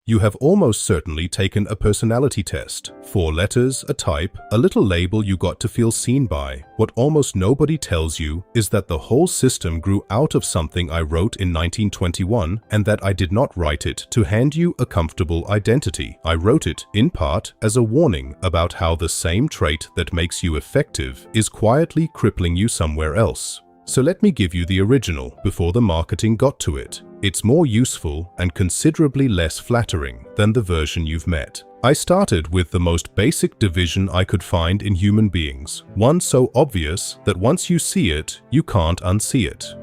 You have almost certainly taken a personality test. 4 letters, a type, a little label you got to feel seen by. What almost nobody tells you is that the whole system grew out of something I wrote in 1921 and that I did not write it to hand you a comfortable identity. I wrote it, in part, as a warning about how the same trait that makes you effective is quietly crippling you somewhere else. So let me give you the original before the marketing got to it. It's more useful and considerably less flattering than the version you've met. I started with the most basic division I could find in human beings, one so obvious that once you see it, you can't unsee it.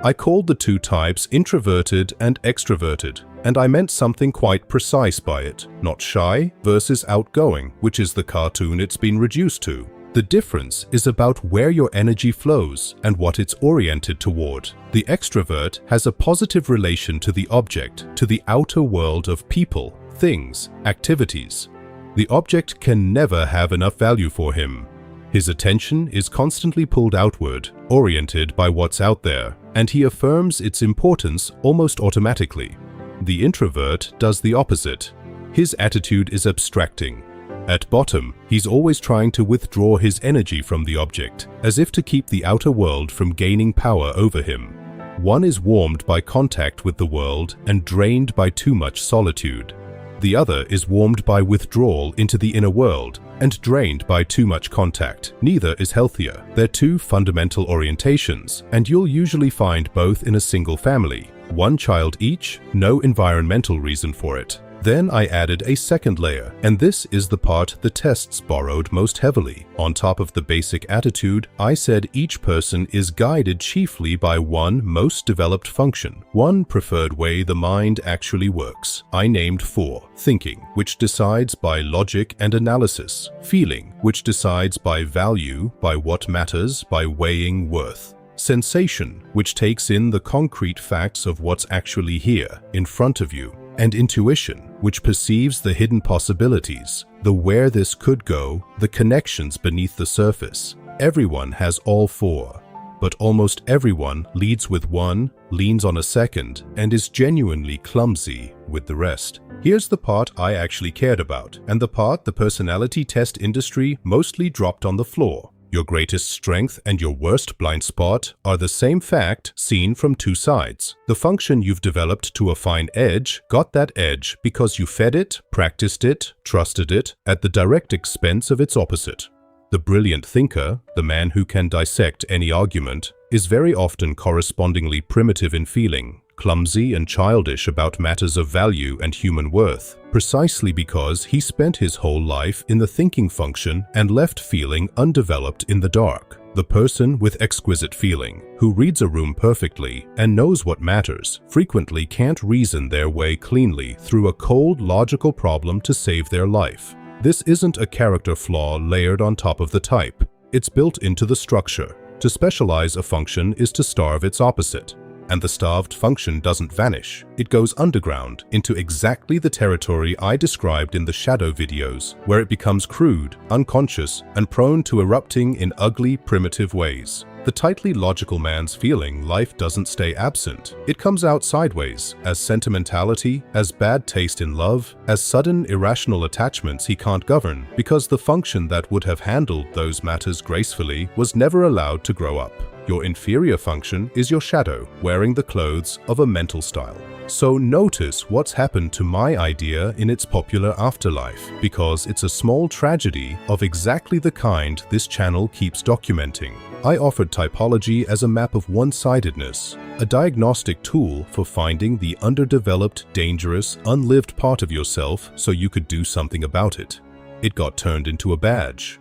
I called the 2 types introverted and extroverted, and I meant something quite precise by it, not shy versus outgoing, which is the cartoon it's been reduced to. The difference is about where your energy flows and what it's oriented toward. The extrovert has a positive relation to the object, to the outer world of people, things, activities. The object can never have enough value for him. His attention is constantly pulled outward, oriented by what's out there, and he affirms its importance almost automatically. The introvert does the opposite. His attitude is abstracting. At bottom, he's always trying to withdraw his energy from the object, as if to keep the outer world from gaining power over him. One is warmed by contact with the world and drained by too much solitude. The other is warmed by withdrawal into the inner world and drained by too much contact. Neither is healthier. They're 2 fundamental orientations, and you'll usually find both in a single family. 1 child each, no environmental reason for it. Then I added a second layer, and this is the part the tests borrowed most heavily. On top of the basic attitude, I said each person is guided chiefly by one most developed function, one preferred way the mind actually works. I named 4. Thinking, which decides by logic and analysis. Feeling, which decides by value, by what matters, by weighing worth. Sensation, which takes in the concrete facts of what's actually here, in front of you. And intuition, which perceives the hidden possibilities, the where this could go, the connections beneath the surface. Everyone has all 4, but almost everyone leads with 1, leans on a second, and is genuinely clumsy with the rest. Here's the part I actually cared about, and the part the personality test industry mostly dropped on the floor. Your greatest strength and your worst blind spot are the same fact seen from 2 sides. The function you've developed to a fine edge got that edge because you fed it, practiced it, trusted it at the direct expense of its opposite. The brilliant thinker, the man who can dissect any argument, is very often correspondingly primitive in feeling, clumsy and childish about matters of value and human worth, precisely because he spent his whole life in the thinking function and left feeling undeveloped in the dark. The person with exquisite feeling, who reads a room perfectly and knows what matters, frequently can't reason their way cleanly through a cold, logical problem to save their life. This isn't a character flaw layered on top of the type. It's built into the structure. To specialize a function is to starve its opposite. And the starved function doesn't vanish. It goes underground into exactly the territory I described in the shadow videos, where it becomes crude, unconscious, and prone to erupting in ugly, primitive ways. The tightly logical man's feeling life doesn't stay absent. It comes out sideways, as sentimentality, as bad taste in love, as sudden irrational attachments he can't govern, because the function that would have handled those matters gracefully was never allowed to grow up. Your inferior function is your shadow, wearing the clothes of a mental style. So notice what's happened to my idea in its popular afterlife, because it's a small tragedy of exactly the kind this channel keeps documenting. I offered typology as a map of one-sidedness, a diagnostic tool for finding the underdeveloped, dangerous, unlived part of yourself so you could do something about it. It got turned into a badge.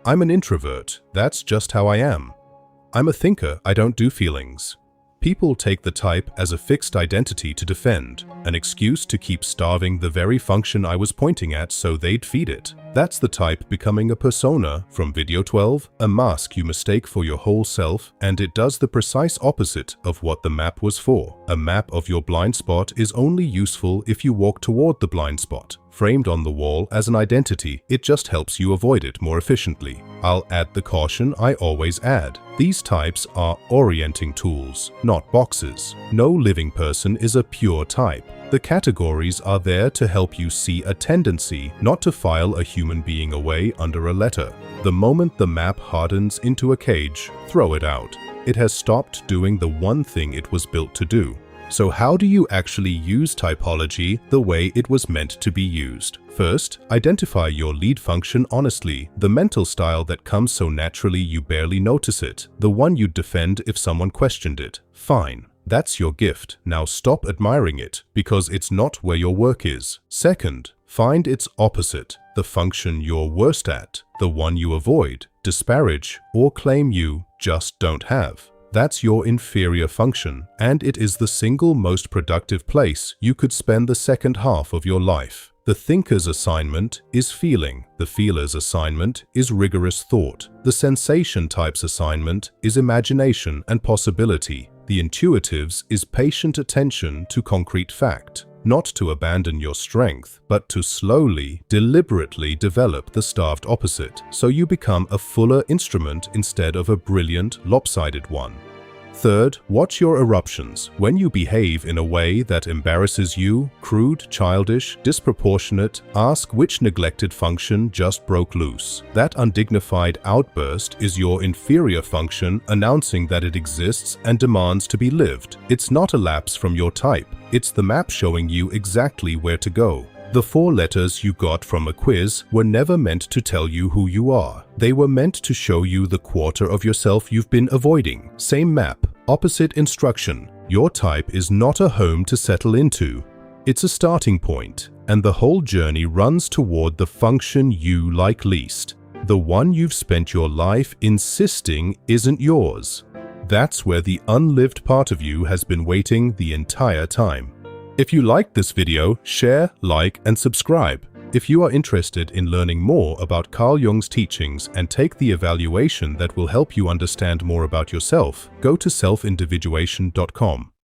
I'm an introvert, that's just how I am. I'm a thinker, I don't do feelings. People take the type as a fixed identity to defend, an excuse to keep starving the very function I was pointing at so they'd feed it. That's the type becoming a persona from video 12, a mask you mistake for your whole self, and it does the precise opposite of what the map was for. A map of your blind spot is only useful if you walk toward the blind spot. framed on the wall as an identity. It just helps you avoid it more efficiently. I'll add the caution I always add. These types are orienting tools, not boxes. No living person is a pure type. The categories are there to help you see a tendency, not to file a human being away under a letter. The moment the map hardens into a cage, throw it out. It has stopped doing the one thing it was built to do. So how do you actually use typology the way it was meant to be used? First, identify your lead function honestly, the mental style that comes so naturally you barely notice it, the one you'd defend if someone questioned it. Fine. That's your gift. Now stop admiring it, because it's not where your work is. Second, find its opposite, the function you're worst at, the one you avoid, disparage, or claim you just don't have. That's your inferior function, and it is the single most productive place you could spend the second half of your life. The thinker's assignment is feeling. The feeler's assignment is rigorous thought. The sensation type's assignment is imagination and possibility. The intuitive's is patient attention to concrete fact. Not to abandon your strength, but to slowly, deliberately develop the starved opposite, so you become a fuller instrument instead of a brilliant, lopsided one. Third, watch your eruptions. When you behave in a way that embarrasses you, crude, childish, disproportionate, ask which neglected function just broke loose. That undignified outburst is your inferior function announcing that it exists and demands to be lived. It's not a lapse from your type. It's the map showing you exactly where to go. The 4 letters you got from a quiz were never meant to tell you who you are. They were meant to show you the quarter of yourself you've been avoiding. Same map, opposite instruction. Your type is not a home to settle into. It's a starting point, and the whole journey runs toward the function you like least. The one you've spent your life insisting isn't yours. That's where the unlived part of you has been waiting the entire time. If you liked this video, share, like, and subscribe. If you are interested in learning more about Carl Jung's teachings and take the evaluation that will help you understand more about yourself, go to selfindividuation.com.